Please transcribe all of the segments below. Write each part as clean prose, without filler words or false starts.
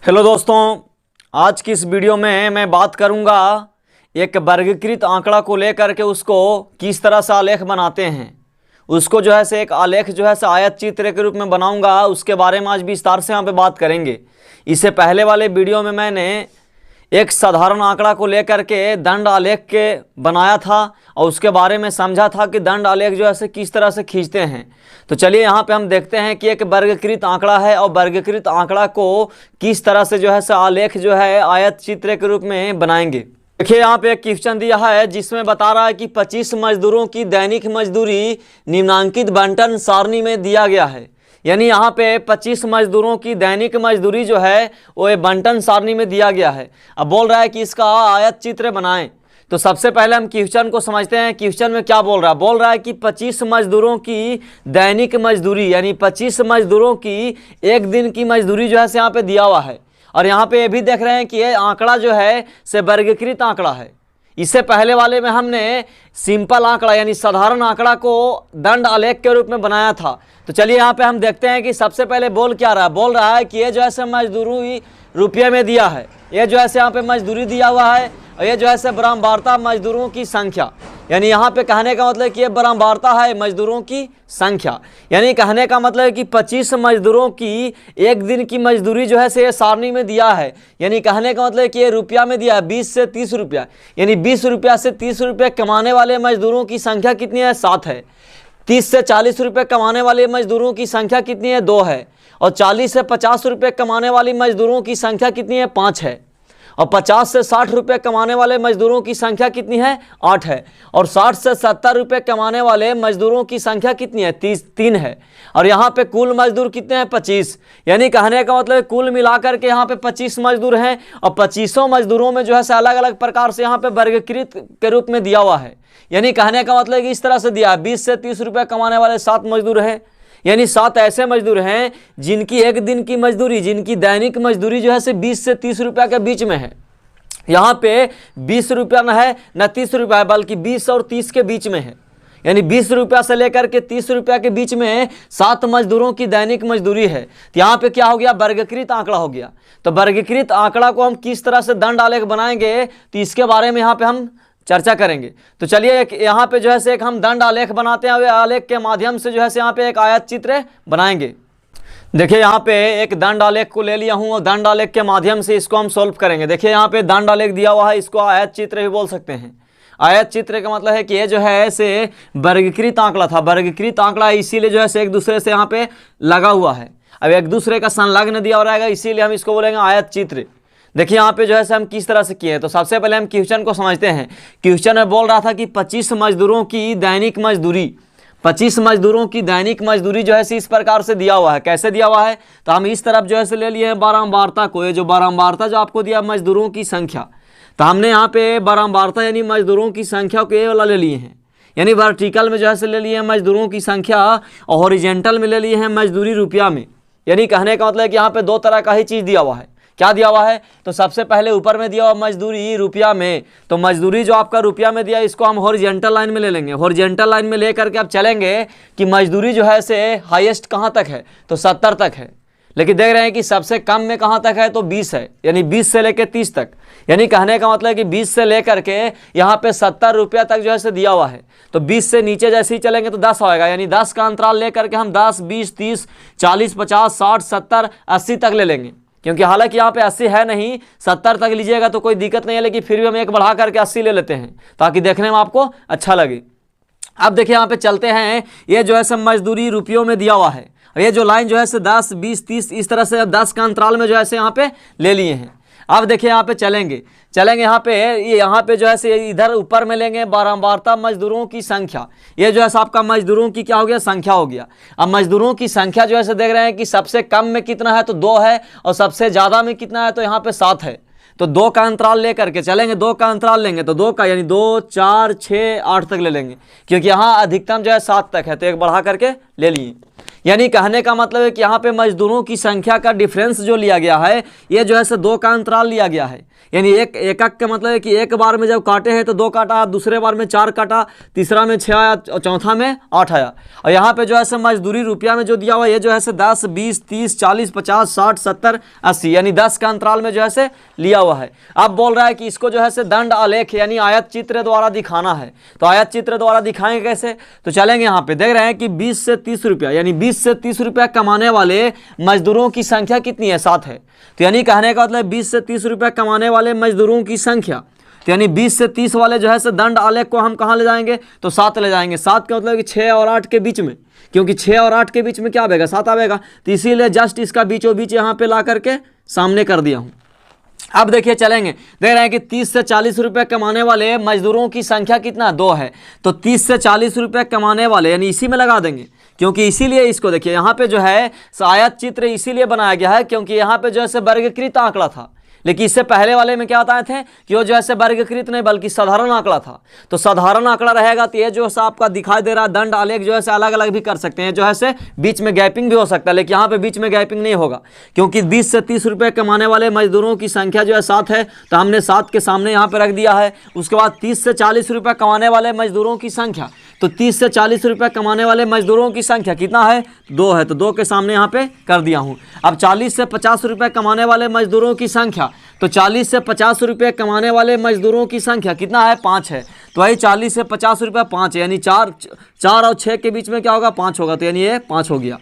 Hello दोस्तों, आज की इस वीडियो में मैं बात करूंगा एक वर्गीकृत आंकड़ा को लेकर के उसको किस तरह से आलेख बनाते हैं। उसको जो है से एक आलेख जो है से आयत चित्र के रूप में बनाऊंगा, उसके बारे में आज विस्तार से यहाँ पे बात करेंगे। इससे पहले वाले वीडियो में मैंने एक साधारण आंकड़ा को लेकर के दंड आलेख के बनाया था और उसके बारे में समझा था कि दंड आलेख जो है से किस तरह से खींचते हैं। तो चलिए यहाँ पे हम देखते हैं कि एक वर्गीकृत आंकड़ा है और वर्गीकृत आंकड़ा को किस तरह से जो है से आलेख जो है आयत चित्र के रूप में बनाएंगे। देखिए यहाँ पे एक क्वेश्चन दिया है जिसमें बता रहा है कि 25 मजदूरों की दैनिक मजदूरी निम्नांकित बंटन सारणी में दिया गया है। यानी यहाँ पे 25 मजदूरों की दैनिक मजदूरी जो है वो बंटन सारणी में दिया गया है। अब बोल रहा है कि इसका आयत चित्र बनाएं। तो सबसे पहले हम क्वेश्चन को समझते हैं। क्वेश्चन में क्या बोल रहा है? बोल रहा है कि 25 मजदूरों की दैनिक मजदूरी यानी 25 मजदूरों की एक दिन की मजदूरी जो है यहाँ पे दिया हुआ है। और यहाँ पे ये भी देख रहे हैं कि ये आंकड़ा जो है से वर्गीकृत आंकड़ा है। इससे पहले वाले में हमने सिंपल आंकड़ा यानी साधारण आंकड़ा को दंड आलेख के रूप में बनाया था। तो चलिए यहाँ पे हम देखते हैं कि सबसे पहले बोल क्या रहा है। बोल रहा है कि ये जो है मजदूरी रुपये में दिया है, ये जो है यहाँ पे मजदूरी दिया हुआ है और ये जो है बरामवारता मजदूरों की संख्या। यानी यहाँ पे कहने का मतलब कि ये बरामवारता है मजदूरों की संख्या। यानी कहने का मतलब है कि 25 मजदूरों की एक दिन की मजदूरी जो है ये सारणी में दिया है। यानी कहने का मतलब है कि ये रुपया में दिया है 20 से 30 रुपया। यानी 20 रुपया से 30 रुपये कमाने वाले मजदूरों की संख्या कितनी है? 7 है। 30 से 40 रुपये कमाने वाले मजदूरों की संख्या कितनी है? 2 है। और 40 से 50 रुपये कमाने वाली मजदूरों की संख्या कितनी है? 5 है। और 50 से 60 रुपये कमाने वाले मजदूरों की संख्या कितनी है? 8 है। और 60 से 70 रुपये कमाने वाले मजदूरों की संख्या कितनी है? 3 है। और यहाँ पे कुल मजदूर कितने हैं? 25। यानी कहने का मतलब कुल मिलाकर के यहाँ पे 25 मजदूर हैं और 25 मजदूरों में जो है अलग अलग प्रकार से यहाँ पे वर्गीकृत के रूप में दिया हुआ है। यानी कहने का मतलब कि इस तरह से दिया है 20 से 30 रुपये कमाने वाले 7 मजदूर हैं। यानी 7 ऐसे मजदूर हैं जिनकी एक दिन की मजदूरी, जिनकी दैनिक मजदूरी जो है 20 से 30 रुपया के बीच में है। यहाँ पे 20 रुपया न है न 30 रुपया है, बल्कि 20 और 30 के बीच में है। यानी 20 रुपया से लेकर के 30 रुपया के बीच में 7 मजदूरों की दैनिक मजदूरी है। तो यहाँ पे क्या हो गया? वर्गीकृत आंकड़ा हो गया। तो वर्गीकृत आंकड़ा को हम किस तरह से दंड आलेख बनाएंगे तो इसके बारे में यहाँ पे हम चर्चा करेंगे। तो चलिए यहाँ पे जो है एक हम दंड आलेख बनाते हैं। वे आलेख के माध्यम से जो है यहाँ पे एक आयत चित्र बनाएंगे। देखिए यहाँ पे एक दंड आलेख को ले लिया हूँ और दंड आलेख के माध्यम से इसको हम सॉल्व करेंगे। देखिए यहाँ पे दंड आलेख दिया हुआ है, इसको आयत चित्र भी बोल सकते हैं। आयत चित्र का मतलब है कि ये जो है ऐसे वर्गीकृत आंकड़ा था। वर्गीकृत आंकड़ा इसीलिए जो है एक दूसरे से यहाँ पे लगा हुआ है। अब एक दूसरे का संलग्न दिया हो रहेगा, इसीलिए हम इसको बोलेंगे आयत चित्र। देखिए यहाँ पे जो है हम किस तरह से किए हैं। तो सबसे पहले हम क्वेश्चन को समझते हैं। क्वेश्चन में बोल रहा था कि 25 मजदूरों की दैनिक मजदूरी, 25 मजदूरों की दैनिक मजदूरी जो है इस प्रकार से दिया हुआ है। कैसे दिया हुआ है? तो हम इस तरफ जो है ले लिए हैं बारंबारता को। ये जो बारंबारता जो आपको दिया मजदूरों की संख्या, तो हमने यहाँ पे बारंबारता यानी मजदूरों की संख्या को ये वाला ले लिए हैं। यानी वर्टिकल में जो है ले लिए हैं मजदूरों की संख्या और हॉरिजेंटल में ले लिए हैं मजदूरी रुपया में। यानी कहने का मतलब है कि यहाँ पे 2 तरह का ही चीज़ दिया हुआ है। क्या दिया हुआ है? तो सबसे पहले ऊपर में दिया हुआ मजदूरी रुपया में। तो मजदूरी जो आपका रुपया में दिया इसको हम हॉरिजेंटल लाइन में ले लेंगे। हॉरिजेंटल लाइन में लेकर के आप चलेंगे कि मजदूरी जो है से हाईएस्ट कहाँ तक है? तो 70 तक है। लेकिन देख रहे हैं कि सबसे कम में कहाँ तक है? तो 20 है। यानी 20 से लेकर 30 तक। यानी कहने का मतलब है कि 20 से लेकर के यहाँ पे 70 रुपया तक जो है से दिया हुआ है। तो 20 से नीचे जैसे ही चलेंगे तो 10 होएगा। यानी 10 का अंतराल लेकर के हम 10, 20, 30, 40, 50, 60, 70, 80 तक ले लेंगे। क्योंकि हालांकि यहाँ पे 80 है नहीं, 70 तक लीजिएगा तो कोई दिक्कत नहीं है, लेकिन फिर भी हम एक बढ़ा करके 80 ले लेते हैं ताकि देखने में आपको अच्छा लगे। अब देखिए यहाँ पे चलते हैं। ये जो है सब मजदूरी रुपयों में दिया हुआ है और ये जो लाइन जो है 10, 20, 30 इस तरह से 10 का अंतराल में जो है यहाँ पे ले लिए हैं। अब देखिए यहाँ पे चलेंगे यहाँ पे जो है इधर ऊपर में लेंगे बारंबारता मजदूरों की संख्या। ये जो है आपका मजदूरों की क्या हो गया? संख्या हो गया। अब मजदूरों की संख्या जो है देख रहे हैं कि सबसे कम में कितना है? तो 2 है। और सबसे ज़्यादा में कितना है? तो यहाँ पे 7 है। तो 2 का अंतराल लेकर के चलेंगे। 2 का अंतराल लेंगे तो 2 का यानी 2, 4, 6, 8 तक ले लेंगे। क्योंकि यहाँ अधिकतम जो है 7 तक है, तो एक बढ़ा करके ले लिए। यानी कहने का मतलब है कि यहाँ पे मजदूरों की संख्या का डिफरेंस जो लिया गया है ये जो है से 2 का अंतराल लिया गया है। यानी एक एकक का मतलब है कि एक बार में जब काटे हैं तो 2 काटा, दूसरे बार में 4 काटा, तीसरा में 6 आया, चौथा में 8 आया। और यहाँ पे जो है से मजदूरी रुपया में जो दिया हुआ ये जो है से 10, 20, 30, 40, 50, 60, 70, 80 यानी 10 का अंतराल में जो है से लिया हुआ है। अब बोल रहा है कि इसको जो है से दंड आलेख यानी आयत चित्र द्वारा दिखाना है। तो आयत चित्र द्वारा दिखाएंगे कैसे? तो चलेंगे यहाँ पे देख रहे हैं कि 20 से 30 रुपया यानी 20 से 30 रुपया कमाने वाले मजदूरों की संख्या कितनी है? 7 है। तो यानी कहने का मतलब 20 से 30 रुपया कमाने वाले मजदूरों की संख्या, तो यानी 20 से 30 वाले जो है से दंड आलेख को हम कहाँ ले जाएंगे? तो 7 ले जाएंगे। 7 का मतलब कि 6 और 8 के बीच में, क्योंकि 6 और 8 के बीच में क्या आएगा? 7 आएगा। तो इसीलिए जस्ट इसका बीचों बीच यहाँ पे ला करके सामने कर दिया हूँ। अब देखिए चलेंगे, देख रहे हैं कि 30 से 40 रुपए कमाने वाले मजदूरों की संख्या कितना? 2 है। तो 30 से 40 रुपए कमाने वाले यानी इसी में लगा देंगे, क्योंकि इसीलिए इसको देखिए यहाँ पे जो है आयत चित्र इसीलिए बनाया गया है क्योंकि यहाँ पे जो है वर्गीकृत आंकड़ा था। लेकिन इससे पहले वाले में क्या बताए थे कि वो जो है वर्गीकृत नहीं बल्कि साधारण आंकड़ा था। तो साधारण आंकड़ा रहेगा तो ये जो है आपका दिखाई दे रहा दंड आलेख जो है अलग अलग भी कर सकते हैं, जो है बीच में गैपिंग भी हो सकता है, लेकिन यहाँ पे बीच में गैपिंग नहीं होगा क्योंकि 20 से 30 रुपए कमाने वाले मजदूरों की संख्या जो है 7 है। तो हमने 7 के सामने यहाँ पे रख दिया है। उसके बाद 30 से 40 रुपए कमाने वाले मजदूरों की संख्या, तो 30 से 40 रुपए कमाने वाले मजदूरों की संख्या कितना है? 2 है। तो 2 के सामने यहाँ पे कर दिया हूँ। अब 40 से 50 रुपए कमाने वाले मजदूरों की संख्या, तो 40 से 50 रुपए कमाने वाले मजदूरों की संख्या कितना है? 5 है। तो वही 40 से 50 रुपये 5 है, यानी 4 और 6 के बीच में क्या होगा? 5 होगा। तो यानी ये 5 हो गया।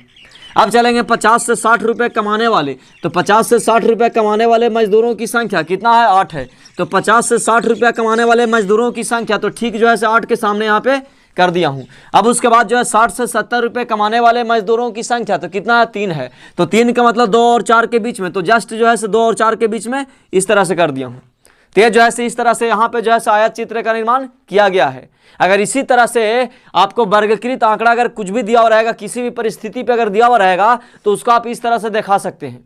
अब चलेंगे 50 से 60 रुपए कमाने वाले, तो 50 से 60 रुपए कमाने वाले मजदूरों की संख्या कितना है? 8 है। तो 50 से 60 रुपए कमाने वाले मजदूरों की संख्या तो ठीक जो है 8 के सामने यहाँ पे कर दिया हूं। अब उसके बाद जो है 60 से 70 रुपए कमाने वाले मजदूरों की संख्या तो कितना है? 3 है। तो 3 का मतलब 2 और 4 के बीच में, तो जस्ट जो है 2 और 4 के बीच में इस तरह से कर दिया हूं। तो ये जो है इस तरह से यहाँ पे जो है आयत चित्र का निर्माण किया गया है। अगर इसी तरह से आपको वर्गीकृत आंकड़ा अगर कुछ भी दिया हुआ रहेगा, किसी भी परिस्थिति पे अगर दिया हुआ रहेगा तो उसको आप इस तरह से दिखा सकते हैं।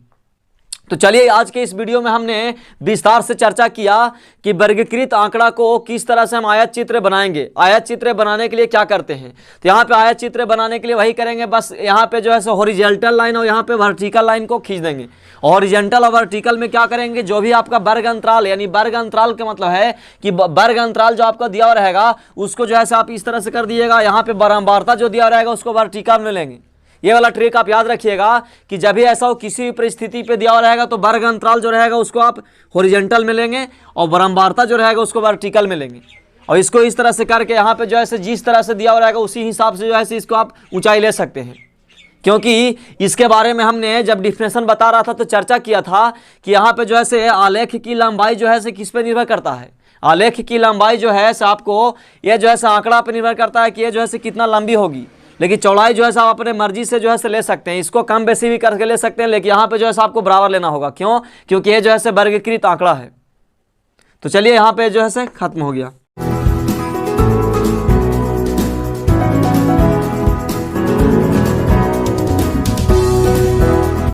तो चलिए आज के इस वीडियो में हमने विस्तार से चर्चा किया कि वर्गीकृत आंकड़ा को किस तरह से हम आयत चित्र बनाएंगे। आयत चित्र बनाने के लिए क्या करते हैं? तो यहाँ पे आयत चित्र बनाने के लिए वही करेंगे, बस यहाँ पे जो है हॉरिजॉन्टल लाइन और यहाँ पे वर्टिकल लाइन को खींच देंगे। हॉरिजॉन्टल और वर्टिकल में क्या करेंगे? जो भी आपका वर्ग अंतराल, यानी वर्ग अंतराल का मतलब है कि वर्ग अंतराल जो आपका दिया हुआ रहेगा उसको जो है आप इस तरह से कर दिएगा। यहाँ पे बारंबारता जो दिया रहेगा उसको वर्टिकल में लेंगे। ये वाला ट्रिक आप याद रखिएगा कि जब भी ऐसा हो किसी भी परिस्थिति पे दिया हुआ रहेगा तो वर्ग अंतराल जो रहेगा उसको आप हॉरिजॉन्टल में लेंगे और बारंबारता जो रहेगा उसको वर्टिकल में लेंगे। और इसको इस तरह से करके यहाँ पे जो है जिस तरह से दिया हुआ रहेगा उसी हिसाब से जो है इसको आप ऊंचाई ले सकते हैं। क्योंकि इसके बारे में हमने जब डिफिनेशन बता रहा था तो चर्चा किया था कि यहाँ पे जो है आलेख की लंबाई जो है किस पे निर्भर करता है। आलेख की लंबाई जो है आपको ये जो है आंकड़ा पर निर्भर करता है कि ये जो है कितना लंबी होगी, लेकिन चौड़ाई जो है आप अपने मर्जी से जो है ले सकते हैं। इसको कम बेसी भी करके ले सकते हैं, लेकिन यहाँ पे जो है आपको बराबर लेना होगा। क्यों? क्योंकि ये जो है वर्गीकृत आंकड़ा है। तो चलिए यहाँ पे जो है खत्म हो गया।